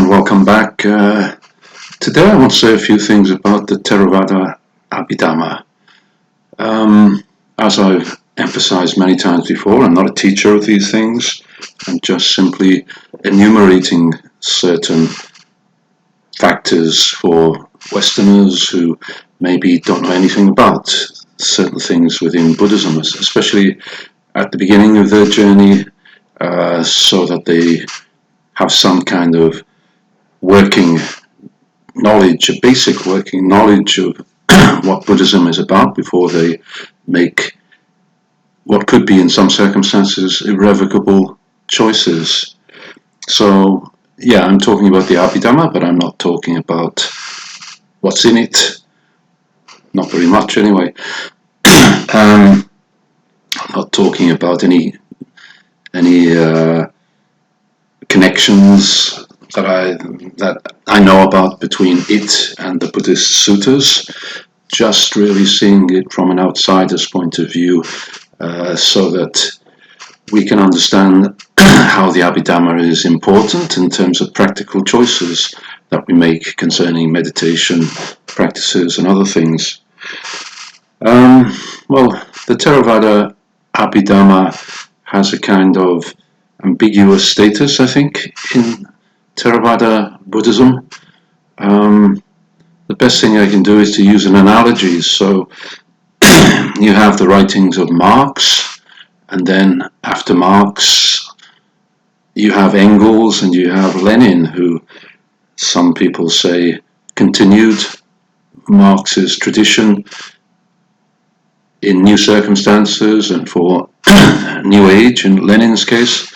and welcome back. Today I want to say a few things about the Therevada Abhidhamma. As I've emphasized many times before, I'm not a teacher of these things. I'm just simply enumerating certain factors for Westerners who maybe don't know anything about certain things within Buddhism, especially at the beginning of their journey, so that they have some kind of working knowledge, a basic working knowledge of what Buddhism is about before they make what could be in some circumstances irrevocable choices. So yeah, I'm talking about the Abhidhamma, but I'm not talking about what's in it, not very much anyway. I'm not talking about any connections that I know about between it and the Buddhist suttas, just really seeing it from an outsider's point of view, so that we can understand how the Abhidhamma is important in terms of practical choices that we make concerning meditation practices and other things. Well, the Theravada Abhidhamma has a kind of ambiguous status, I think, in Theravada Buddhism. The best thing I can do is to use an analogy. So you have the writings of Marx, and then after Marx you have Engels and you have Lenin, who some people say continued Marx's tradition in new circumstances and for new age in Lenin's case.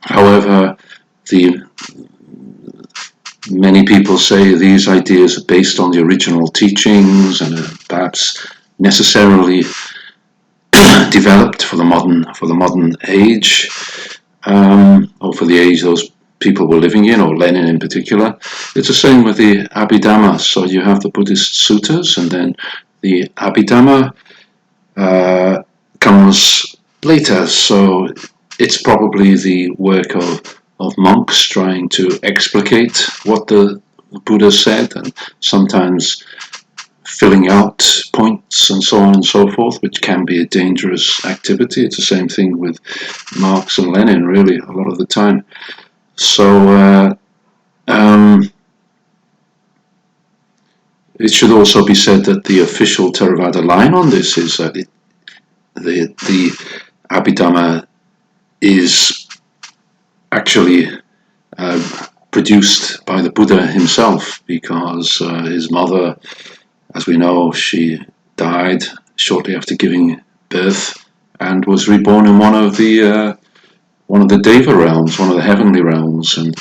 However, many people say these ideas are based on the original teachings and are perhaps necessarily developed for the modern age, or for the age those people were living in, or Lenin in particular. It's the same with the Abhidhamma. So you have the Buddhist suttas, and then the Abhidhamma comes later. So it's probably the work of monks trying to explicate what the Buddha said, and sometimes filling out points and so on and so forth, which can be a dangerous activity. It's the same thing with Marx and Lenin, really, a lot of the time. So it should also be said that the official Theravada line on this is that the Abhidhamma is actually produced by the Buddha himself, because his mother, as we know, she died shortly after giving birth and was reborn in one of the Deva realms, one of the heavenly realms, and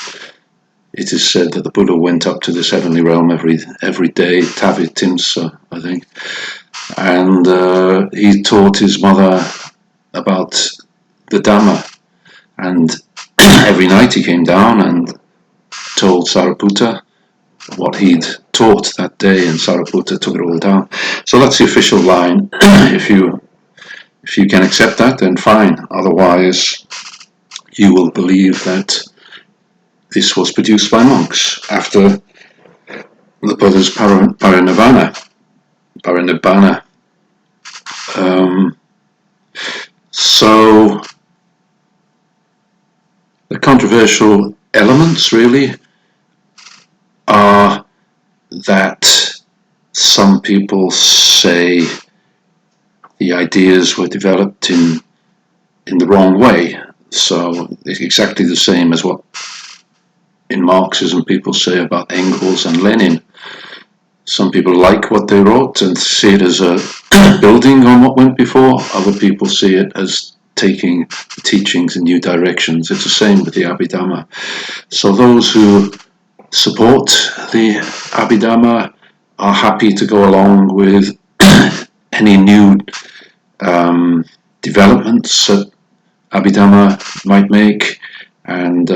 it is said that the Buddha went up to this heavenly realm every day, Tavitimsa, I think, and he taught his mother about the Dhamma, and every night he came down and told Sariputta what he'd taught that day, and Sariputta took it all down. So that's the official line. If you can accept that, then fine. Otherwise, you will believe that this was produced by monks after the Buddha's parinibbana. So the controversial elements really are that some people say the ideas were developed in the wrong way. So it's exactly the same as what in Marxism people say about Engels and Lenin. Some people like what they wrote and see it as a building on what went before. Other people see it as taking the teachings in new directions. It's the same with the Abhidhamma. So those who support the Abhidhamma are happy to go along with any new developments that Abhidhamma might make, and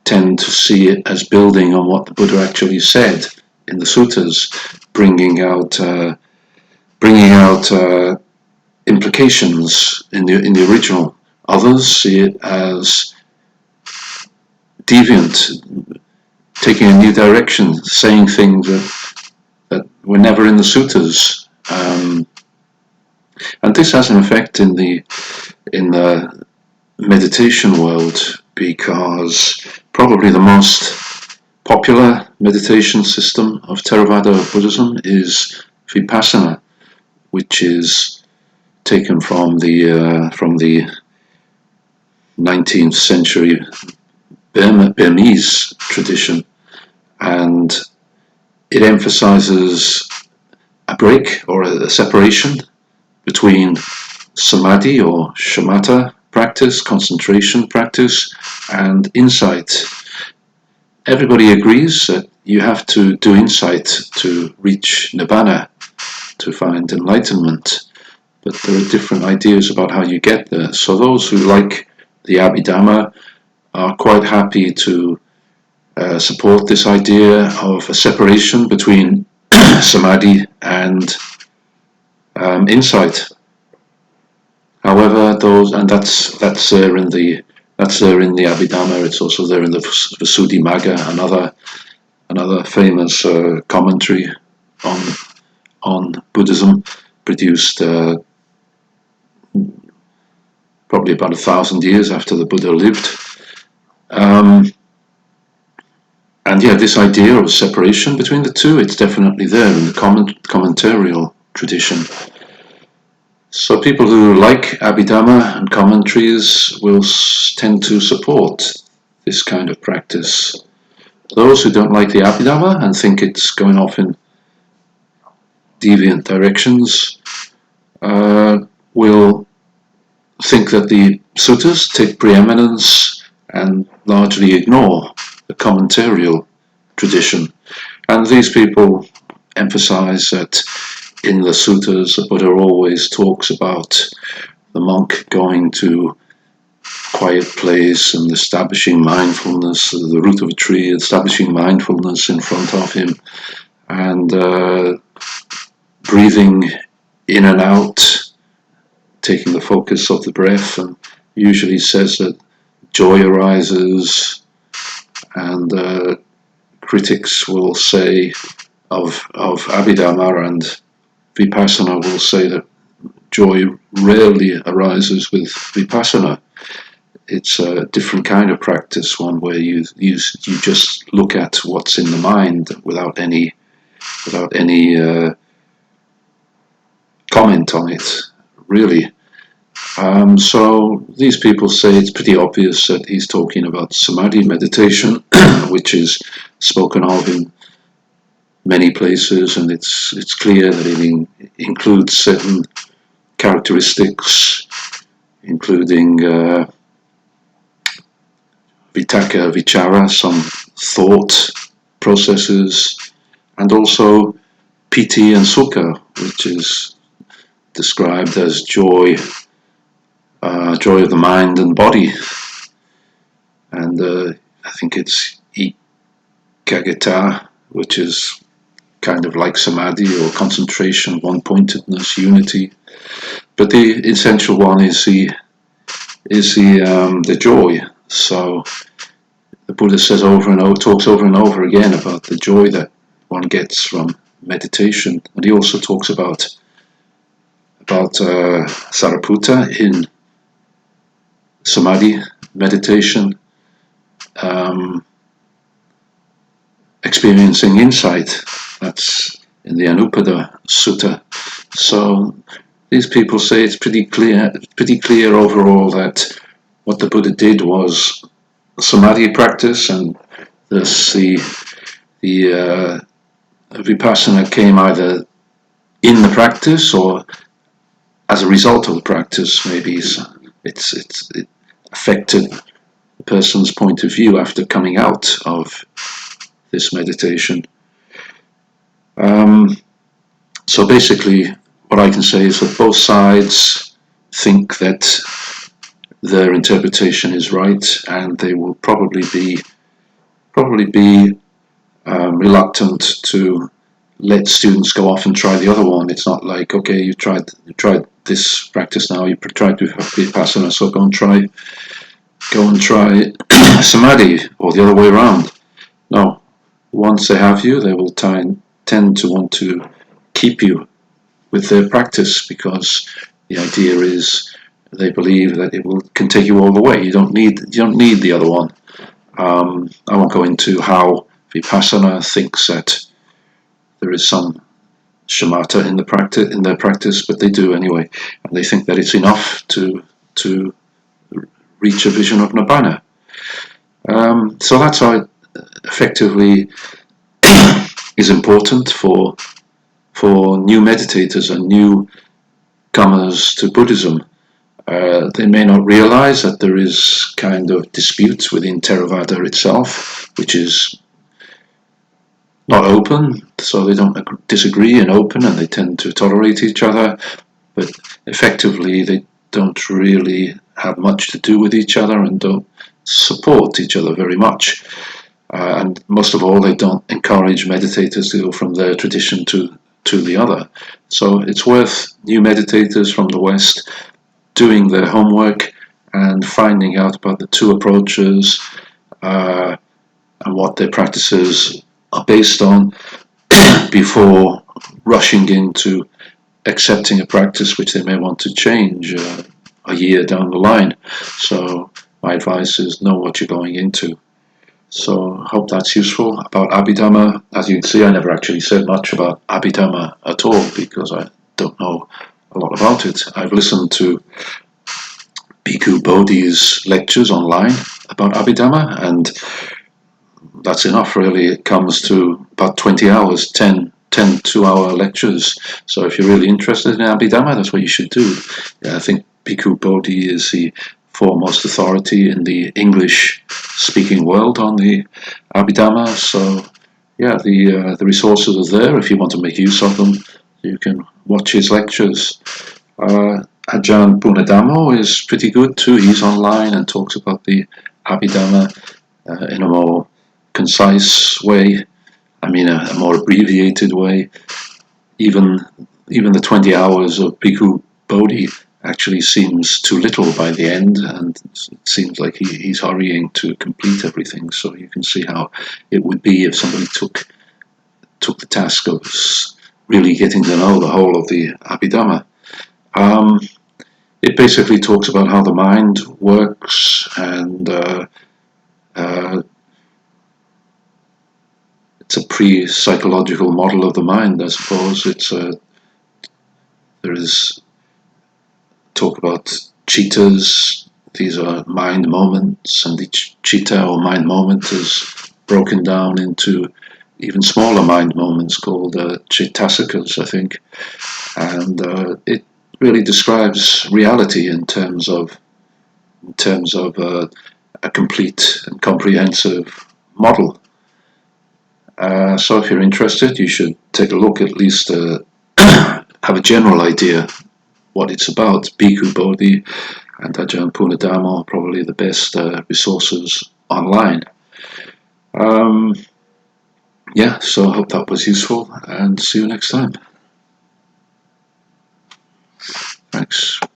tend to see it as building on what the Buddha actually said in the suttas, bringing out implications in the original. Others see it as deviant, taking a new direction, saying things that were never in the suttas. And this has an effect in the meditation world, because probably the most popular meditation system of Theravada Buddhism is Vipassana, which is taken from the 19th century Burmese tradition, and it emphasizes a break or a separation between samadhi or shamatha practice, concentration practice, and insight. Everybody agrees that you have to do insight to reach nibbana, to find enlightenment, but there are different ideas about how you get there. So those who like the Abhidhamma are quite happy to support this idea of a separation between samadhi and insight. However, that's there in the Abhidhamma. It's also there in the Visuddhimagga, another famous commentary on Buddhism, produced probably about 1,000 years after the Buddha lived. And yeah, this idea of separation between the two, it's definitely there in the commentarial tradition. So people who like Abhidhamma and commentaries will tend to support this kind of practice. Those who don't like the Abhidhamma and think it's going off in deviant directions will think that the suttas take preeminence and largely ignore the commentarial tradition. And these people emphasize that in the suttas, the Buddha always talks about the monk going to quiet place and establishing mindfulness, the root of a tree, establishing mindfulness in front of him, and breathing in and out, taking the focus of the breath, and usually says that joy arises, and critics will say of Abhidhamma and Vipassana will say that joy rarely arises with Vipassana. It's a different kind of practice, one where you just look at what's in the mind without any comment on it, really. So these people say it's pretty obvious that he's talking about samadhi meditation, which is spoken of in many places, and it's clear that it includes certain characteristics, including vitaka, vichara, some thought processes, and also piti and sukha, which is described as joy of the mind and body. And I think it's ekaggata, which is kind of like samadhi or concentration, one-pointedness, unity. But the essential one is the joy. So the Buddha talks over and over again about the joy that one gets from meditation, and he also talks about Sariputta in samadhi meditation, experiencing insight. That's in the Anupada Sutta. So these people say it's pretty clear overall that what the Buddha did was samadhi practice, and thus the vipassana came either in the practice or as a result of the practice. Maybe it affected the person's point of view after coming out of this meditation. So basically, what I can say is that both sides think that their interpretation is right, and they will probably be reluctant to let students go off and try the other one. It's not like, okay, you tried this practice now, you tried Vipassana, so go and try go and try samadhi or the other way around. No, once they have you, they will tend to want to keep you with their practice, because the idea is they believe that it can take you all the way. You don't need the other one. I won't go into how Vipassana thinks that there is some shamatha in their practice, but they do anyway, and they think that it's enough to reach a vision of nibbana. So that's how it effectively is important for new meditators and newcomers to Buddhism. They may not realize that there is kind of disputes within Therevada itself, which is not open, so they don't disagree and open, and they tend to tolerate each other, but effectively they don't really have much to do with each other and don't support each other very much. And most of all, they don't encourage meditators to go from their tradition to the other. So it's worth new meditators from the West doing their homework and finding out about the two approaches and what their practices are based on before rushing into accepting a practice which they may want to change a year down the line. So my advice is know what you're going into. So I hope that's useful. About Abhidhamma, as you can see, I never actually said much about Abhidhamma at all because I don't know a lot about it. I've listened to Bhikkhu Bodhi's lectures online about Abhidhamma, and that's enough really. It comes to about 20 hours, 10 2-hour lectures. So if you're really interested in Abhidhamma, that's what you should do. Yeah, I think Bhikkhu Bodhi is the foremost authority in the English-speaking world on the Abhidhamma. So yeah, the resources are there. If you want to make use of them, you can watch his lectures. Ajahn Punadamo is pretty good too. He's online and talks about the Abhidhamma in a more concise way. I mean, a more abbreviated way. Even the 20 hours of Bhikkhu Bodhi actually seems too little by the end, and it seems like he's hurrying to complete everything. So you can see how it would be if somebody took the task of really getting to know the whole of the Abhidhamma. It basically talks about how the mind works, and it's a pre-psychological model of the mind, I suppose. There is talk about citas. These are mind moments, and each citta or mind moment is broken down into even smaller mind moments called citasikas, I think. And it really describes reality in terms of a complete and comprehensive model. So if you're interested, you should take a look, at least have a general idea what it's about. Bhikkhu Bodhi and Ajahn Punadamo are probably the best resources online. Yeah, so I hope that was useful, and see you next time. Thanks.